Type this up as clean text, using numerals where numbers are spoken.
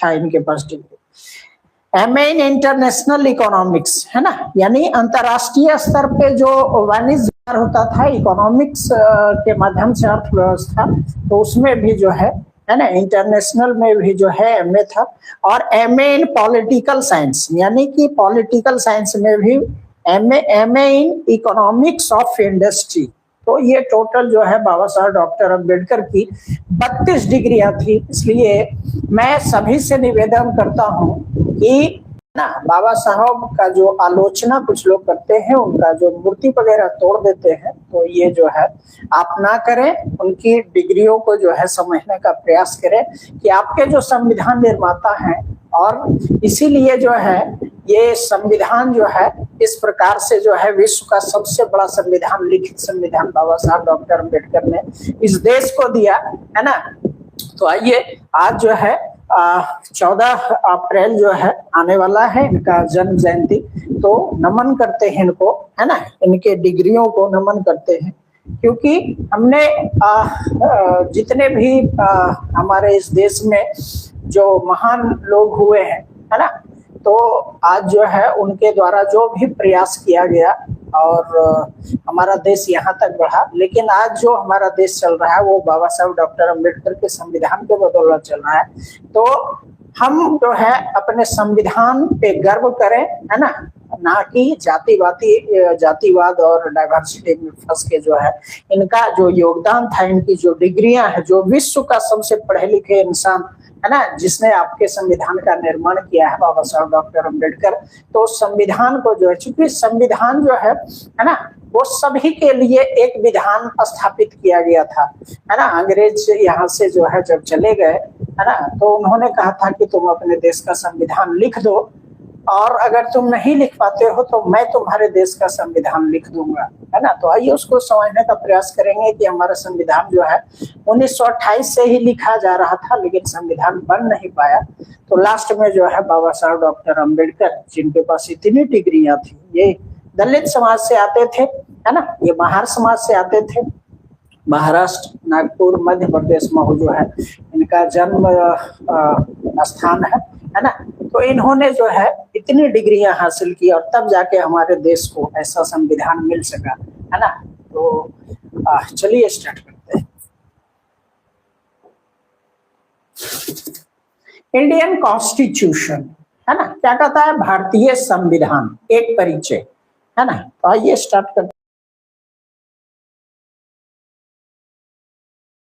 था इनके पास degree. MA in international economics, है ना, यानी अंतरराष्ट्रीय स्तर पे जो वाणिज्य होता था इकोनॉमिक्स के माध्यम से अर्थव्यवस्था, तो उसमें भी जो है ना, इंटरनेशनल में भी जो है एमए था। और एमए इन पॉलिटिकल साइंस, यानी कि पॉलिटिकल साइंस में भी MA in economics of industry. तो ये टोटल जो है बाबा साहब डॉक्टर अम्बेडकर की 32 डिग्रियां थी। इसलिए मैं सभी से निवेदन करता हूं कि ना बाबा साहब का जो आलोचना कुछ लोग करते हैं, उनका जो मूर्ति वगैरह तोड़ देते हैं, तो ये जो है आप ना करें, उनकी डिग्रियों को जो है समझने का प्रयास करें कि आपके जो संविधान निर्माता हैं, और इसीलिए जो है ये संविधान जो है इस प्रकार से जो है विश्व का सबसे बड़ा संविधान, लिखित संविधान बाबा साहब डॉक्टर अम्बेडकर ने इस देश को दिया, है ना। तो आइए, आज जो है 14 अप्रैल जो है आने वाला है इनका जन्म जयंती, तो नमन करते हैं इनको, है ना, इनके डिग्रियों को नमन करते हैं। क्योंकि हमने जितने भी हमारे इस देश में जो महान लोग हुए हैं, है ना, तो आज जो है उनके द्वारा जो भी प्रयास किया गया और हमारा देश यहाँ तक बढ़ा, लेकिन आज जो हमारा देश चल रहा है वो बाबा साहब डॉक्टर अम्बेडकर के संविधान के बदौलत चल रहा है। तो हम जो है अपने संविधान पे गर्व करें, है ना कि जातिवाद और डाइवर्सिटी में फंस के जो है इनका जो योगदान था, इनकी जो डिग्रियां है, जो विश्व का सबसे पढ़े लिखे इंसान, है ना, जिसने आपके संविधान का निर्माण किया है, बाबा साहब डॉक्टर अम्बेडकर। तो संविधान को जो है, चूंकि संविधान जो है ना, वो सभी के लिए एक विधान स्थापित किया गया था, है ना। अंग्रेज यहाँ से जो है जब चले गए, है ना, तो उन्होंने कहा था कि तुम अपने देश का संविधान लिख दो, और अगर तुम नहीं लिख पाते हो तो मैं तुम्हारे देश का संविधान लिख दूंगा, है ना। तो आइए उसको समझने का प्रयास करेंगे कि हमारा संविधान जो है 1928 से ही लिखा जा रहा था, लेकिन संविधान बन नहीं पाया। तो लास्ट में जो है बाबा साहब डॉक्टर अम्बेडकर, जिनके पास इतनी डिग्रियां थी, ये दलित समाज से आते थे, है ना, ये महार समाज से आते थे, महाराष्ट्र, नागपुर, मध्य प्रदेश में जो है इनका जन्म स्थान है ना। तो इन्होंने जो है इतनी डिग्रियां हासिल की, और तब जाके हमारे देश को ऐसा संविधान मिल सका, है ना। तो चलिए स्टार्ट करते हैं। इंडियन कॉन्स्टिट्यूशन, है ना, क्या कहता है, भारतीय संविधान, एक परिचय, है ना। तो आइए स्टार्ट करते हैं।